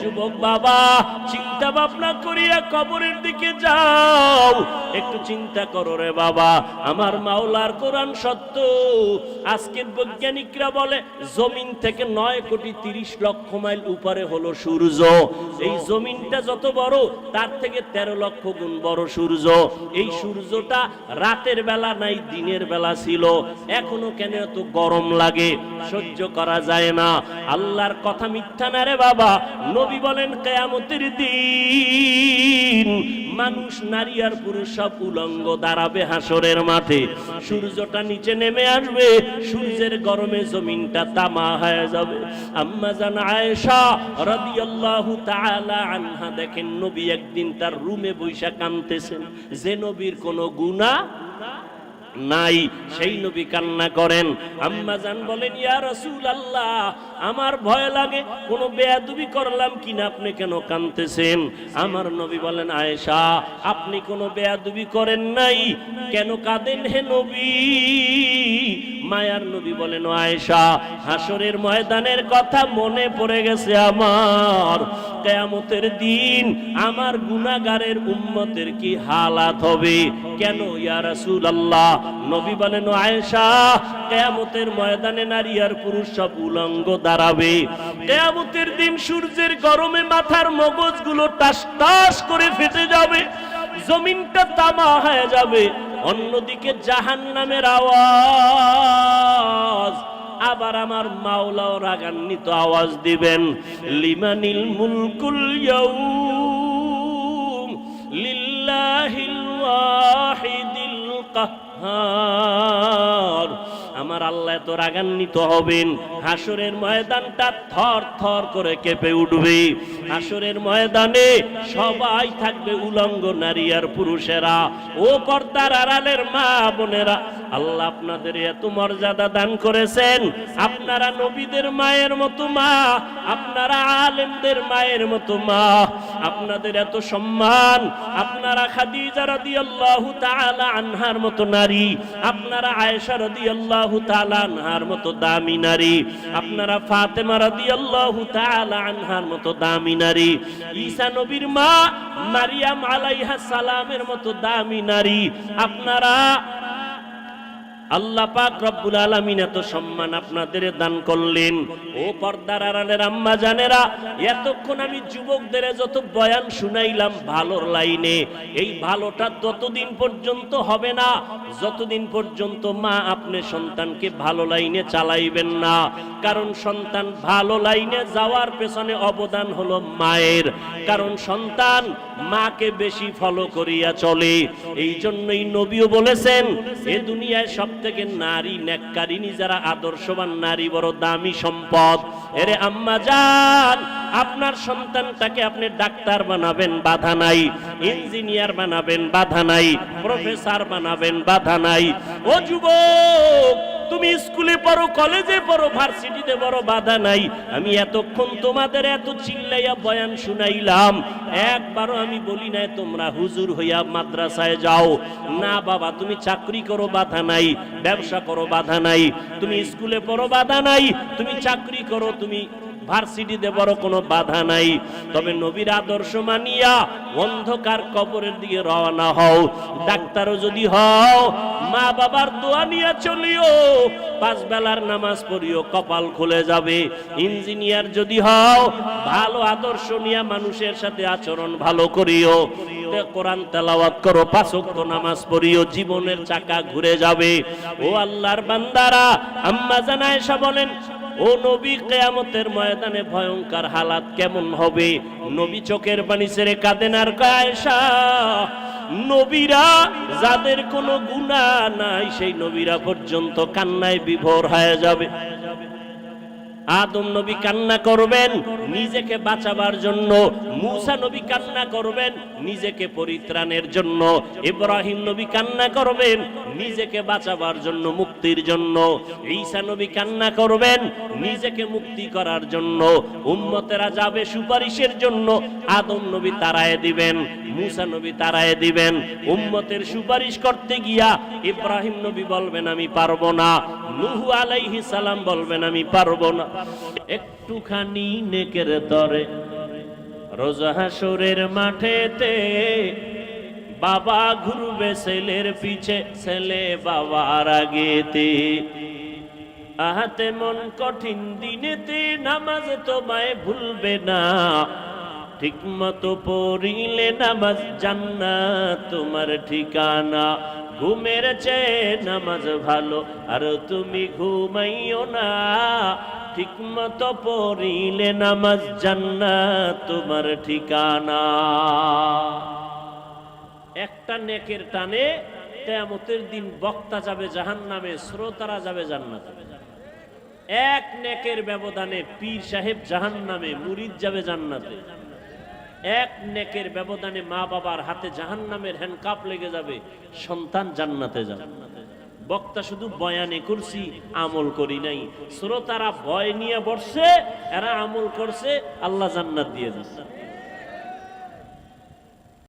যুবক বাবা, চিন্তা ভাবনা করিয়া কবরের দিকে যাও, একটু চিন্তা করো রে বাবা। আমার মাওলার কোরআন সত্য। আজকের বৈজ্ঞানিকরা বলে জমিন থেকে 9,30,00,000 মাইল উপরে হলো সূর্য। এই জমিনটা যত বড় তার থেকে 13 লক্ষ গুণ বড় সূর্য। এই সূর্যটা রাতের বেলা নাই, দিনের বেলা ছিল। এখনো কেন এত গরম লাগে, সহ্য করা যায় না। আল্লাহর কথা মিথ্যা না রে বাবা। নবী বলেন কিয়ামতের দিন মানুষ, নারী আর পুরুষ সব উলঙ্গ দাঁড়াবে হাসরের মাঠে। সূর্যটা নিচে নেমে আসবে, সূর্যের গরমে জমিনটা তামা হয়ে যাবে। আম্মা জান আয়েশা রাদিয়াল্লাহু তাআলা আনহা দেখেন নবী একদিন তার রুমে বৈশা কাঁদতেছেন। যে নবীর কোনো গুনাহ নাই সেই নবী কান্না করেন। আম্মা জান বলেন ইয়া রাসূলুল্লাহ, আমার ভয় লাগে কোনো বেয়াদবি করলাম কিনা, আপনি কেন কাঁদতেছেন? আমার নবী বলেন আয়েশা, আপনি কোনো বেয়াদবি করেন নাই, কেন কাঁদেন হে নবী? মায়ার নবী বলেন ও আয়েশা, হাসরের ময়দানের কথা মনে পড়ে গেছে আমার। কিয়ামতের দিন আমার গুনাহগারের উম্মতের কি হালাত হবে। কেন ইয়া রাসূলুল্লাহ? নবী বলেন ও আয়েশা, কিয়ামতের ময়দানে নারী আর পুরুষ সব উলঙ্গ দাঁড়াবে। কিয়ামতের দিন সূর্যের গরমে মাথার মগজগুলো টাস টাস করে ফেটে যাবে, জমিনটা তামা হয়ে যাবে। অন্যদিকে জাহান্নামের আওয়াজ, আবার আমার মাওলাও রাগান্বিত আওয়াজ দিবেন, লিমানিল মুলকুল ইয়াউম লিল্লাহিল ওয়াহিদিল কাহ্হার। আমার আল্লাহ এত রাগান্বিত হবেন, হাসরের ময়দানটা থর থর করে কেঁপে উঠবে। হাসরের ময়দানে সবাই থাকবে উলঙ্গ, নারী আর পুরুষেরা। ও পর্দার আড়ালের মা বোনেরা, আল্লাহ আপনাদের এত মর্যাদা দান করেছেন। আপনারা নবীদের মায়ের মতো মা, আপনারা আলেমদের মায়ের মতো মা, আপনাদের এত সম্মান। আপনারা খাদিজা রাদিয়াল্লাহু তাআলা আনহার মতো নারী, আপনারা আয়েশা রাদিয়াল্লাহু তাআলা আনহার মতো দামি নারী, আপনারা ফাতেমা রাদিয়াল্লাহু তাআলা আনহার মতো দামি নারী, ঈসা নবীর মা মারিয়াম আলাইহা সালামের মতো দামি নারী। আপনারা আল্লাহ পাক রব্বুল আলামিন এত সম্মান আপনাদের দান করলেন। ও পর্দার আড়ালের আম্মা জানেরা, এতক্ষণ আমি যুবকদের যত বয়ান শুনাইলাম ভালোর লাইনে, এই ভালোটা ততদিন পর্যন্ত হবে না যতদিন পর্যন্ত মা আপনি সন্তানকে ভালো লাইনে চালাইবেন না। কারণ সন্তান ভালো লাইনে যাওয়ার পেছনে অবদান হলো মায়ের। কারণ সন্তান মাকে বেশি ফলো করিয়া চলে। এই জন্যই নবীও বলেছেন, এ দুনিয়ায় সব থেকে নারী নেককারিনী যারা আদর্শবান নারী বড় দামি সম্পদ। এরে আম্মা জান, আপনার সন্তানটাকে আপনি ডাক্তার বানাবেন, বাধা নাই। ইঞ্জিনিয়ার বানাবেন, বাধা নাই। প্রফেসর বানাবেন, বাধা নাই। ও যুবক, তুমি স্কুলে পড়ো, কলেজে পড়ো, ভার্সিটিতে পড়ো, বাধা নাই। আমি এতক্ষণ তোমাদের এত চিল্লাইয়া বয়ান শুনাইলাম, একবারও আমি বলি নাই তোমরা হুজুর হইয়া মাদ্রাসায় যাও। না বাবা, তুমি চাকরি করো, বাধা নাই। ব্যবসা করো, বাধা নাই। তুমি স্কুলে পড়ো, বাধা নাই। তুমি চাকরি করো, তুমি ভার্সিটিতে বড় কোনো বাধা নাই। তবে নবীর আদর্শ মানিয়া অন্ধকার কবরের দিকে রওনা হও। ডাক্তারও যদি হও, মা বাবার দোয়া নিয়ে চলিও, 5 বেলার নামাজ পড়িও, কপাল খুলে যাবে। ইঞ্জিনিয়ার যদি হও, ভালো আদর্শ নিয়ে মানুষের সাথে আচরণ ভালো করিও, কোরআন তেলাওয়াত করো, 5 ওয়াক্ত নামাজ পড়িও, জীবনের চাকা ঘুরে যাবে। ও আল্লাহর বান্দারা, আম্মা জান আয়েশা বলেন, ও নবী, কিয়ামতের ময়দানে ভয়ঙ্কর হালাত কেমন হবে? নবী চোখের পানি ছেড়ে কাঁদেন আর কয়, আয়েশা, নবীরা যাদের কোনো গুনাহ নাই সেই নবীরা পর্যন্ত কান্নায় বিভোর হয়ে যাবে। আদম নবী কান্না করবেন নিজেকে বাঁচাবার জন্য, মূসা নবী কান্না করবেন নিজেকে পরিত্রাণের জন্য, ইব্রাহিম নবী কান্না করবেন নিজেকে বাঁচাবার জন্য, মুক্তির জন্য, ঈসা নবী কান্না করবেন নিজেকে মুক্তি করার জন্য। উম্মতেরা যাবে সুপারিশের জন্য, আদম নবী তাড়ায় দিবেন, মূসা নবী তাড়ায় দিবেন। উম্মতের সুপারিশ করতে গিয়া ইব্রাহিম নবী বলবেন আমি পারবো না, নূহ আলাইহিস সালাম বলবেন আমি পারবো না। একটুখানি নেকের তরে রোজ হাসরের মাঠেতে বাবা ঘুরবে ছেলের পিছে, ছেলে বাবার আগেতে। আহাতে মন কঠিন দিনেতে নামাজ তোমায় ভুলবে না, ঠিক মতো পড়িলে নামাজ জান্নাত তোমার ঠিকানা। ঘুমের চেয়ে নামাজ ভালো আর তুমি ঘুমাইও না, ঠিক মতো পড়িলে নামাজ জান্নাত তোমার ঠিকানা। একটা নেকের টানে কিয়ামতের দিন বক্তা যাবে জাহান্নামে, শ্রোতারা যাবে জান্নাতে। এক নেকের ব্যবধানে পীর সাহেব জাহান্নামে, মুরিদ যাবে জান্নাতে। এক নেকের ব্যবধানে মা বাবার হাতে জাহান্নামের হ্যান্ডকাপ লেগে যাবে, সন্তান জান্নাতে যাবে। বক্তা শুধু বয়ানে করছি, আমল করি নাই। শ্রোতারা ভয় নিয়ে বসছে, এরা আমল করছে, আল্লাহ জান্নাত দিয়ে দিচ্ছে।